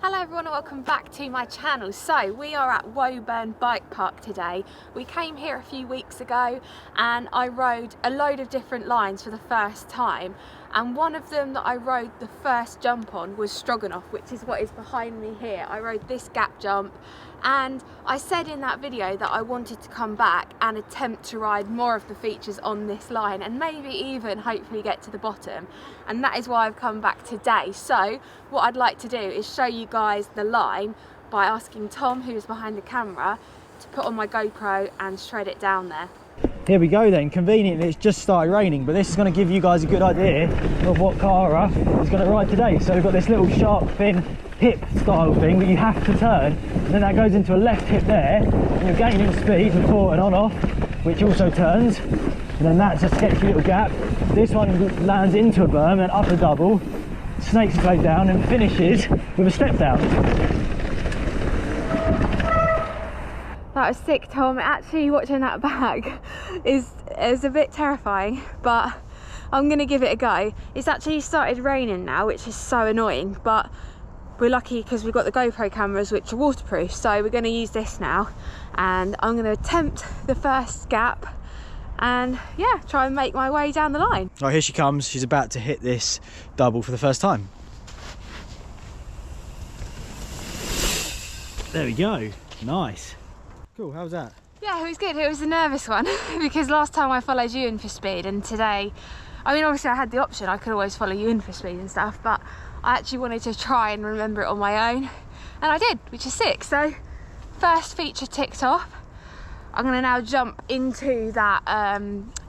Hello everyone and welcome back to my channel. So we are at Woburn Bikepark today. We came here a few weeks ago and I rode a load of different lines for the first time, and one of them that I rode the first jump on was Stroganoff, which is what is behind me here. I rode this gap jump and I said in that video that I wanted to come back and attempt to ride more of the features on this line and maybe even hopefully get to the bottom, and that is why I've come back today. So what I'd like to do is show you guys the line by asking Tom, who is behind the camera, to put on my GoPro and shred it down there. Here we go then. Conveniently it's just started raining, but this is going to give you guys a good idea of what Cara is going to ride today. So we've got this little shark fin hip style thing that you have to turn, and then that goes into a left hip there, and you're gaining speed before and on off, which also turns, and then that's a sketchy little gap. This one lands into a berm and up a double, snakes its way down and finishes with a step down. That was sick, Tom. Actually watching that back is a bit terrifying, but I'm gonna give it a go. It's actually started raining now, which is so annoying, but we're lucky because we've got the GoPro cameras which are waterproof, so we're going to use this now, and I'm going to attempt the first gap and yeah, try and make my way down the line. Oh, here she comes. She's about to hit this double for the first time. There we go. Nice. Cool, how was that? Yeah, it was good. It was a nervous one because last time I followed you in for speed, and today, I mean, obviously I had the option, I could always follow you in for speed and stuff, but I actually wanted to try and remember it on my own, and I did, which is sick. So first feature ticked off. I'm going to now jump into that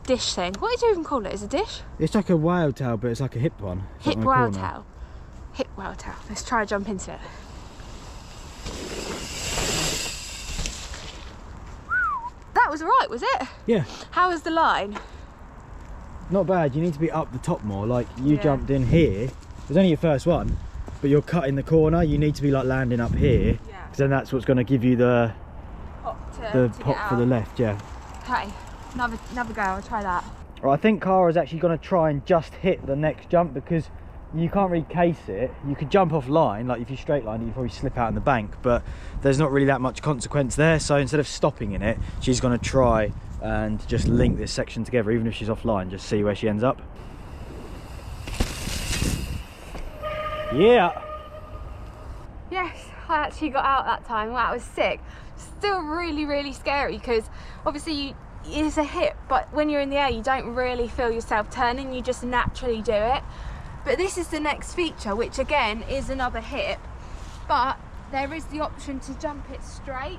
dish thing. What did you even call it? Is it a dish? It's like a whale tail, but it's like a hip one. It's hip like whale tail. Hip whale tail. Let's try and jump into it. That was right, was it? Yeah. How was the line? Not bad. You need to be up the top more. Like you jumped in here. It was only your first one, but you're cutting the corner. You need to be like landing up here, because then that's what's going to give you the pop for the left. Yeah. Okay, another go. I'll try that. Right, I think Cara's actually going to try and just hit the next jump, because you can't really case it. You could jump off line, like if you straight line, you'd probably slip out in the bank, but there's not really that much consequence there. So instead of stopping in it, she's going to try and just link this section together, even if she's offline, just see where she ends up. Yeah. Yes, I actually got out that time. That was sick. Still really scary, because obviously it's a hip, but when you're in the air you don't really feel yourself turning, you just naturally do it. But this is the next feature, which again is another hip, but there is the option to jump it straight.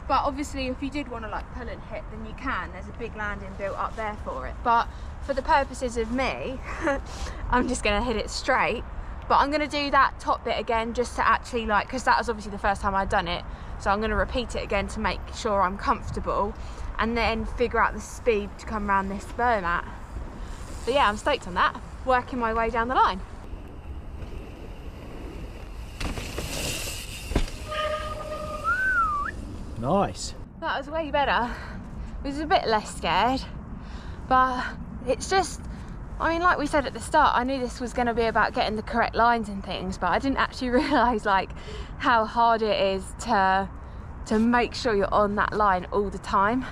But obviously if you did want to like pull and hit, then you can. There's a big landing built up there for it. But for the purposes of me, I'm just going to hit it straight. But I'm going to do that top bit again just to actually like, because that was obviously the first time I'd done it. So I'm going to repeat it again to make sure I'm comfortable, and then figure out the speed to come around this berm at. But yeah, I'm stoked on that. Working my way down the line. Nice. That was way better. I was a bit less scared, but it's just, I mean, like we said at the start, I knew this was going to be about getting the correct lines and things, but I didn't actually realise like how hard it is to make sure you're on that line all the time.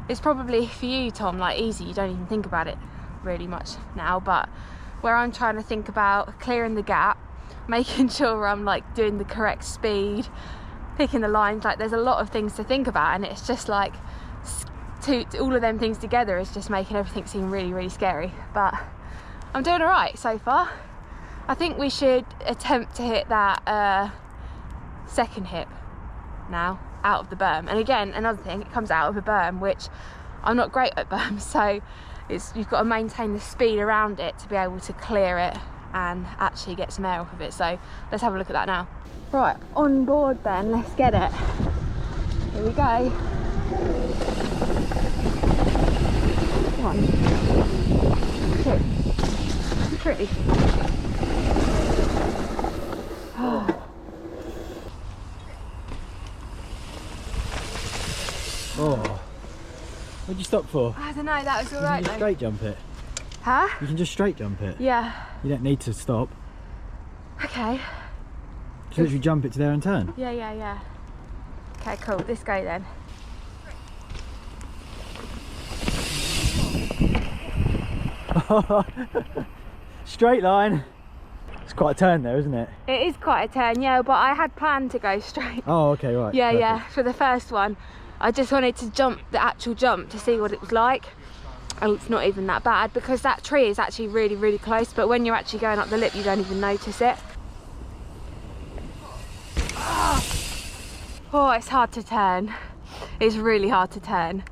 It's probably for you, Tom, like easy, you don't even think about it really much now, but where I'm trying to think about clearing the gap, making sure I'm like doing the correct speed, picking the lines, like there's a lot of things to think about, and it's just like all of them things together is just making everything seem really scary. But I'm doing all right so far. I think we should attempt to hit that second hip now out of the berm. And again, another thing, it comes out of a berm, which I'm not great at berms, so you've got to maintain the speed around it to be able to clear it and actually get some air off of it. So let's have a look at that now. Right, on board then, let's get it. Here we go. 1, 2, 3. Oh. What'd you stop for? I don't know, that was alright though. You can just straight jump it. Huh? You can just straight jump it. Yeah. You don't need to stop. Okay. Just literally jump it to there and turn? Yeah. Okay, cool. Let's go then. Straight line. It's quite a turn there, isn't it? It is quite a turn, yeah, but I had planned to go straight. Oh, okay, right. Yeah, for the first one. I just wanted to jump the actual jump to see what it was like. Oh, it's not even that bad because that tree is actually really, really close, but when you're actually going up the lip, you don't even notice it. Oh, it's hard to turn. It's really hard to turn.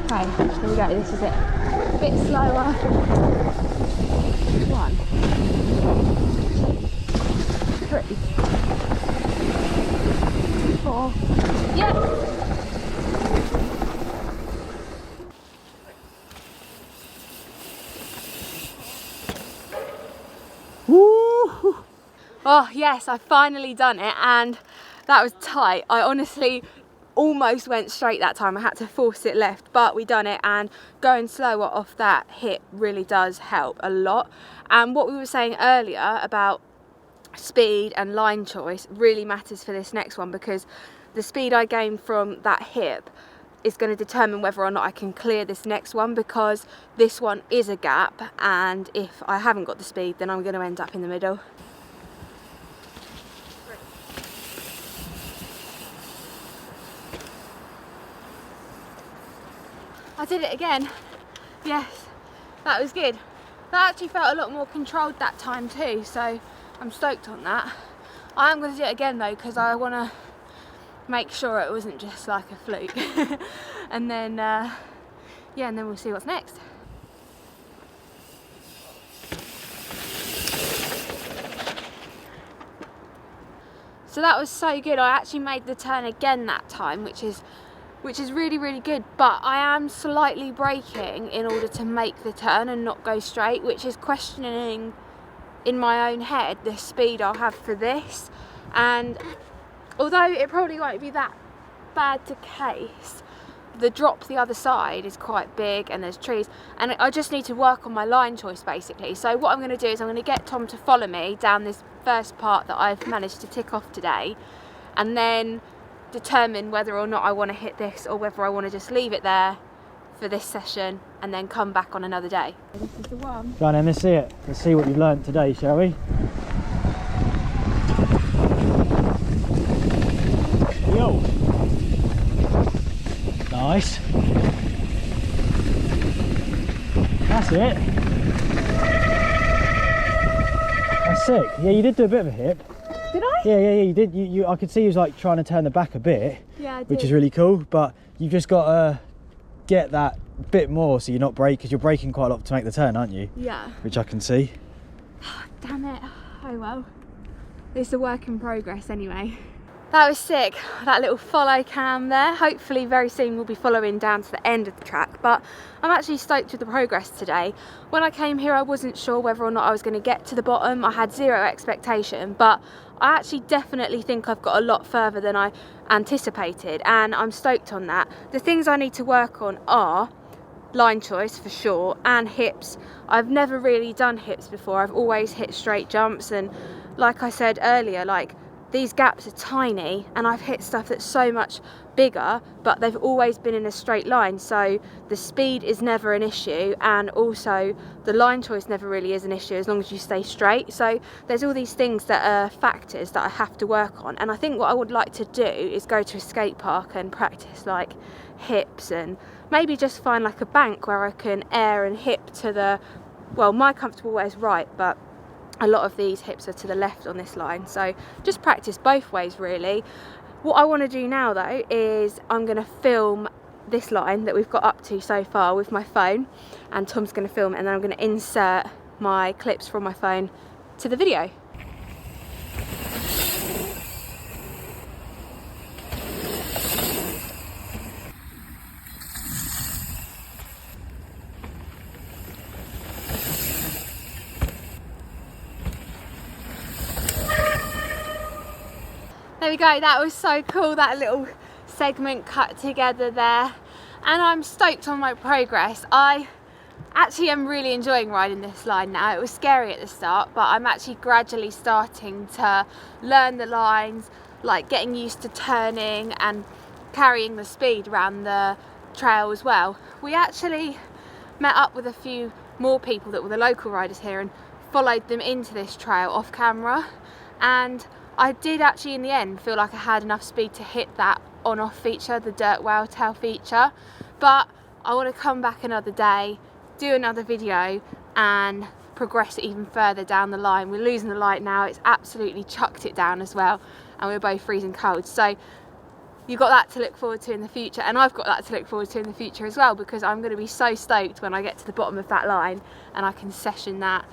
Okay, here we go, this is it. A bit slower. 1, 3, 4. Yep. Woo! Oh yes, I've finally done it, and that was tight. I honestly almost went straight that time. I had to force it left, but we done it, and going slower off that hip really does help a lot. And what we were saying earlier about speed and line choice really matters for this next one, because the speed I gain from that hip is going to determine whether or not I can clear this next one, because this one is a gap, and if I haven't got the speed, then I'm going to end up in the middle. I did it again. Yes, that was good. That actually felt a lot more controlled that time too, so I'm stoked on that. I am going to do it again though, because I want to make sure it wasn't just like a fluke. And then yeah, and then we'll see what's next. So that was so good. I actually made the turn again that time, which is really, really good, but I am slightly braking in order to make the turn and not go straight, which is questioning in my own head the speed I'll have for this. And although it probably won't be that bad to case, the drop the other side is quite big and there's trees, and I just need to work on my line choice basically. So what I'm going to do is I'm going to get Tom to follow me down this first part that I've managed to tick off today, and then determine whether or not I want to hit this or whether I want to just leave it there for this session and then come back on another day. This is the one. Go on then, let's see it. Let's see what you've learnt today, shall we? Yo! Nice. That's it. That's sick. Yeah, you did do a bit of a hip. Did I? Yeah, you did. You I could see you was like trying to turn the back a bit. Yeah, I did. Which is really cool, but you've just got to get that bit more so you're not braking, because you're braking quite a lot to make the turn, aren't you? Yeah. Which I can see. Damn it. Oh well. It's a work in progress anyway. That was sick, that little follow cam there. Hopefully very soon we'll be following down to the end of the track, but I'm actually stoked with the progress today. When I came here I wasn't sure whether or not I was going to get to the bottom. I had zero expectation, but I actually definitely think I've got a lot further than I anticipated, and I'm stoked on that. The things I need to work on are line choice for sure, and hips. I've never really done hips before. I've always hit straight jumps, and like I said earlier, like these gaps are tiny, and I've hit stuff that's so much bigger, but they've always been in a straight line, so the speed is never an issue, and also the line choice never really is an issue as long as you stay straight. So there's all these things that are factors that I have to work on, and I think what I would like to do is go to a skate park and practice like hips, and maybe just find like a bank where I can air and hip to the, well, my comfortable way is right, but a lot of these hips are to the left on this line, so just practice both ways really. What I want to do now though is I'm going to film this line that we've got up to so far with my phone, and Tom's going to film it, and then I'm going to insert my clips from my phone to the video. There we go, that was so cool, that little segment cut together there. And I'm stoked on my progress. I actually am really enjoying riding this line now. It was scary at the start, but I'm actually gradually starting to learn the lines, like getting used to turning and carrying the speed around the trail as well. We actually met up with a few more people that were the local riders here and followed them into this trail off camera, and I did actually in the end feel like I had enough speed to hit that on-off feature, the dirt whale tail feature, but I want to come back another day, do another video and progress even further down the line. We're losing the light now, it's absolutely chucked it down as well, and we're both freezing cold, so you've got that to look forward to in the future, and I've got that to look forward to in the future as well, because I'm going to be so stoked when I get to the bottom of that line and I can session that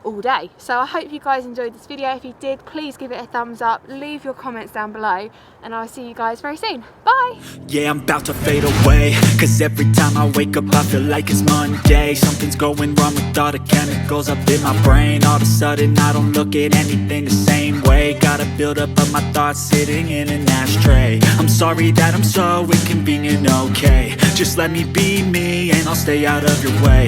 all day. So I hope you guys enjoyed this video. If you did, please give it a thumbs up, leave your comments down below, and I'll see you guys very soon. Bye! Yeah, I'm about to fade away, cause every time I wake up I feel like it's Monday. Something's going wrong with all the chemicals up in my brain. All of a sudden I don't look at anything the same way. Gotta build up of my thoughts sitting in an ashtray. I'm sorry that I'm so inconvenient, okay? Just let me be me and I'll stay out of your way.